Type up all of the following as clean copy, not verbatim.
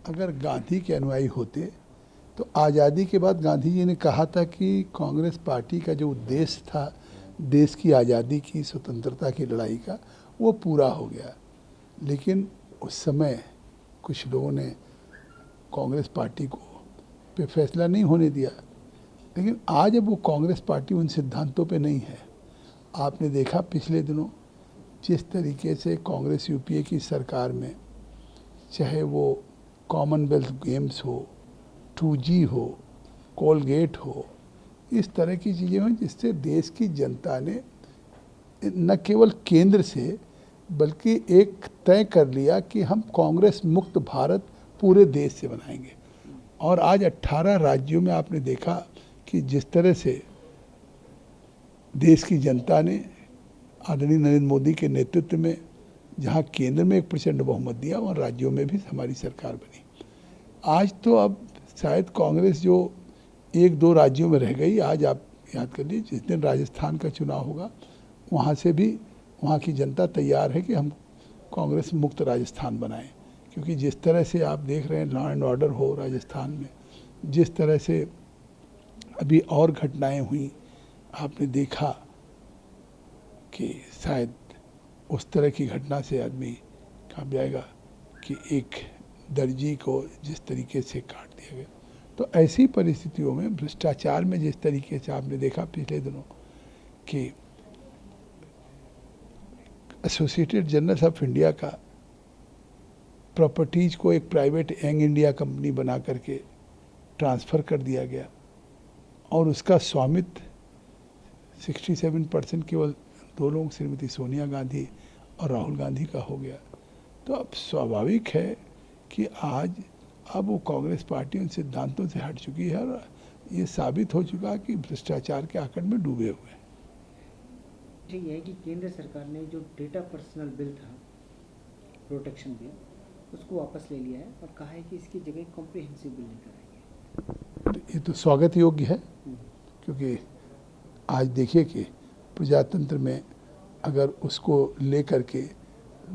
अगर गांधी के अनुयायी होते तो आज़ादी के बाद गांधी जी ने कहा था कि कांग्रेस पार्टी का जो उद्देश्य था देश की आज़ादी की, स्वतंत्रता की लड़ाई का, वो पूरा हो गया। लेकिन उस समय कुछ लोगों ने कांग्रेस पार्टी को पे फैसला नहीं होने दिया। लेकिन आज अब वो कांग्रेस पार्टी उन सिद्धांतों पे नहीं है। आपने देखा पिछले दिनों जिस तरीके से कांग्रेस यूपीए की सरकार में, चाहे वो कॉमनवेल्थ गेम्स हो, 2G हो, कोलगेट हो, इस तरह की चीज़ें हुई जिससे देश की जनता ने न केवल केंद्र से बल्कि एक तय कर लिया कि हम कांग्रेस मुक्त भारत पूरे देश से बनाएंगे। और आज 18 राज्यों में आपने देखा कि जिस तरह से देश की जनता ने आदरणीय नरेंद्र मोदी के नेतृत्व में जहां केंद्र में एक प्रचंड बहुमत दिया, वहाँ राज्यों में भी हमारी सरकार बनी। आज तो अब शायद कांग्रेस जो 1-2 राज्यों में रह गई, आज आप याद कर लीजिए जिस दिन राजस्थान का चुनाव होगा वहाँ से भी वहाँ की जनता तैयार है कि हम कांग्रेस मुक्त राजस्थान बनाएं। क्योंकि जिस तरह से आप देख रहे हैं लॉ एंड ऑर्डर हो राजस्थान में, जिस तरह से अभी और घटनाएं हुई, आपने देखा कि शायद उस तरह की घटना से आदमी कहा जाएगा कि एक दर्जी को जिस तरीके से काट दिया गया। तो ऐसी परिस्थितियों में भ्रष्टाचार में जिस तरीके से आपने देखा पिछले दिनों कि एसोसिएटेड जर्नल्स ऑफ इंडिया का प्रॉपर्टीज को एक प्राइवेट यंग इंडिया कंपनी बना करके ट्रांसफ़र कर दिया गया और उसका स्वामित्व 67% केवल 2 लोग, श्रीमती सोनिया गांधी और राहुल गांधी का हो गया। तो अब स्वाभाविक है कि आज अब वो कांग्रेस पार्टी उन सिद्धांतों से हट चुकी है और ये साबित हो चुका कि भ्रष्टाचार के आकड़ में डूबे हुए हैं। ठीक है कि केंद्र सरकार ने जो डेटा पर्सनल बिल था, प्रोटेक्शन बिल, उसको वापस ले लिया है और कहा है कि इसकी जगह कॉम्प्रिहेंसिव बिल लेकर आएंगे। ये तो स्वागत योग्य है, क्योंकि आज देखिए कि प्रजातंत्र में अगर उसको ले करके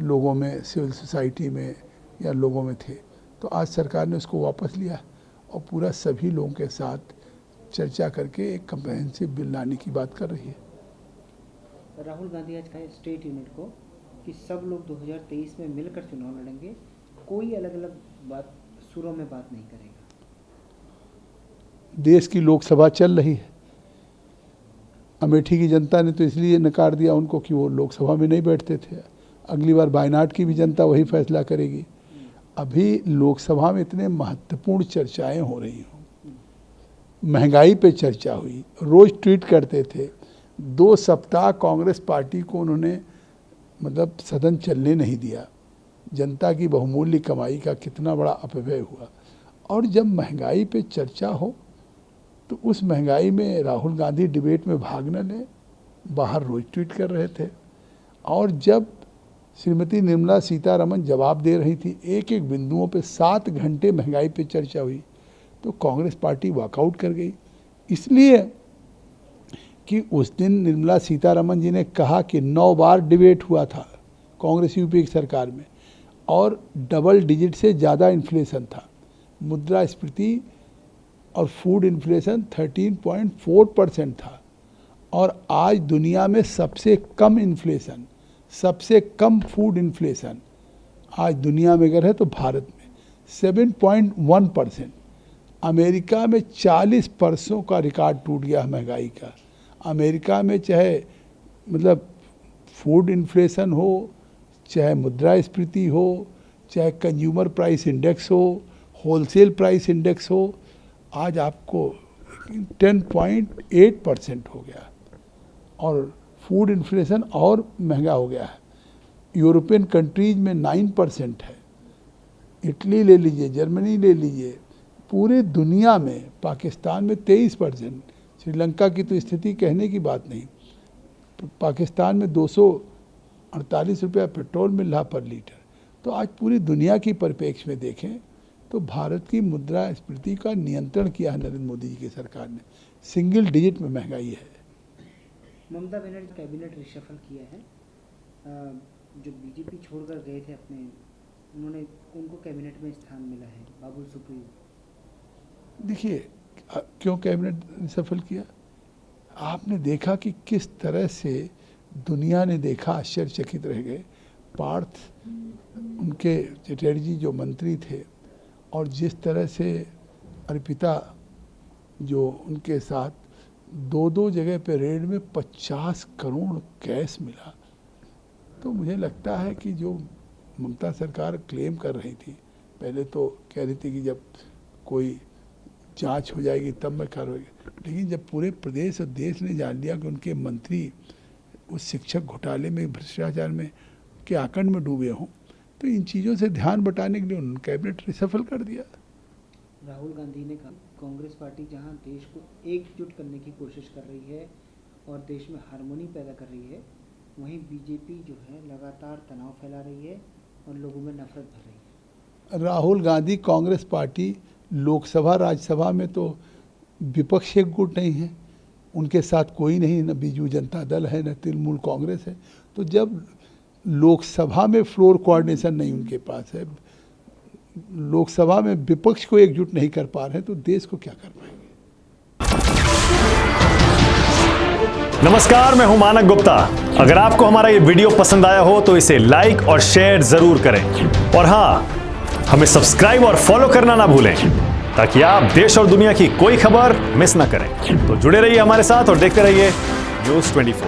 लोगों में, सिविल सोसाइटी में या लोगों में थे, तो आज सरकार ने उसको वापस लिया और पूरा सभी लोगों के साथ चर्चा करके एक कॉम्प्रिहेंसिव बिल लाने की बात कर रही है। राहुल गांधी आज कहा स्टेट यूनिट को कि सब लोग 2023 में मिलकर चुनाव लड़ेंगे, कोई अलग अलग बात सुरों में बात नहीं करेगा। देश की लोकसभा चल रही है। अमेठी की जनता ने तो इसलिए नकार दिया उनको कि वो लोकसभा में नहीं बैठते थे। अगली बार वायनाड की भी जनता वही फैसला करेगी। अभी लोकसभा में इतने महत्वपूर्ण चर्चाएं हो रही हों, महंगाई पे चर्चा हुई, रोज ट्वीट करते थे। 2 सप्ताह कांग्रेस पार्टी को उन्होंने मतलब सदन चलने नहीं दिया। जनता की बहुमूल्य कमाई का कितना बड़ा अपव्यय हुआ। और जब महंगाई पे चर्चा हो तो उस महंगाई में राहुल गांधी डिबेट में भाग न लें, बाहर रोज ट्वीट कर रहे थे। और जब श्रीमती निर्मला सीतारमण जवाब दे रही थी, एक एक बिंदुओं पे 7 घंटे महंगाई पे चर्चा हुई, तो कांग्रेस पार्टी वॉकआउट कर गई। इसलिए कि उस दिन निर्मला सीतारमण जी ने कहा कि 9 बार डिबेट हुआ था कांग्रेस यूपीए की सरकार में और डबल डिजिट से ज़्यादा इन्फ्लेशन था। मुद्रास्फीति और फूड इन्फ्लेशन 13.4% था। और आज दुनिया में सबसे कम इन्फ्लेशन, सबसे कम फूड इन्फ्लेशन आज दुनिया में अगर है तो भारत में 7.1%। अमेरिका में 40 वर्षों का रिकॉर्ड टूट गया महंगाई का। अमेरिका में चाहे मतलब फूड इन्फ्लेशन हो, चाहे मुद्रास्फीति हो, चाहे कंज्यूमर प्राइस इंडेक्स हो, होलसेल प्राइस इंडेक्स हो, आज आपको 10.8% हो गया और फूड इन्फ्लेशन और महंगा हो गया है। यूरोपियन कंट्रीज में 9% है। इटली ले लीजिए, जर्मनी ले लीजिए, पूरे दुनिया में, पाकिस्तान में 23%। श्रीलंका की तो स्थिति कहने की बात नहीं। पाकिस्तान में 248 रुपया पेट्रोल मिल रहा पर लीटर। तो आज पूरी दुनिया की परिप्रेक्ष्य में देखें तो भारत की मुद्रास्फीति का नियंत्रण किया है नरेंद्र मोदी जी की सरकार ने। सिंगल डिजिट में महंगाई है। ममता बनर्जी कैबिनेट रिशफल किया है। जो बीजेपी छोड़कर गए थे अपने उनको कैबिनेट में स्थान मिला है, बाबुल सुप्रियो। देखिए क्यों कैबिनेट सफल किया, आपने देखा कि किस तरह से दुनिया ने देखा, आश्चर्यचकित रह गए। पार्थ उनके चटर्जी जो मंत्री थे और जिस तरह से अर्पिता जो उनके साथ दो दो जगह पे रेड में 50 करोड़ कैश मिला, तो मुझे लगता है कि जो ममता सरकार क्लेम कर रही थी, पहले तो कह रही थी कि जब कोई जांच हो जाएगी तब मैं कार्रवाई, लेकिन जब पूरे प्रदेश और देश ने जान लिया कि उनके मंत्री उस शिक्षक घोटाले में, भ्रष्टाचार में के आकंड में डूबे हों, तो इन चीज़ों से ध्यान बटाने के लिए उन्होंने कैबिनेट रिसफल कर दिया। राहुल गांधी ने कहा कांग्रेस पार्टी जहां देश को एकजुट करने की कोशिश कर रही है और देश में हार्मोनी पैदा कर रही है, वहीं बीजेपी जो है लगातार तनाव फैला रही है और लोगों में नफरत भर रही है। राहुल गांधी, कांग्रेस पार्टी लोकसभा राज्यसभा में तो विपक्ष एक गुट नहीं है, उनके साथ कोई नहीं, न बीजू जनता दल है न तृणमूल कांग्रेस है। तो जब लोकसभा में फ्लोर कोऑर्डिनेशन नहीं उनके पास है, लोकसभा में विपक्ष को एकजुट नहीं कर पा रहे हैं, तो देश को क्या कर पाएंगे। नमस्कार, मैं हूं मानक गुप्ता। अगर आपको हमारा ये वीडियो पसंद आया हो तो इसे लाइक और शेयर जरूर करें, और हां, हमें सब्सक्राइब और फॉलो करना ना भूलें ताकि आप देश और दुनिया की कोई खबर मिस ना करें। तो जुड़े रहिए हमारे साथ और देखते रहिए न्यूज़ 24।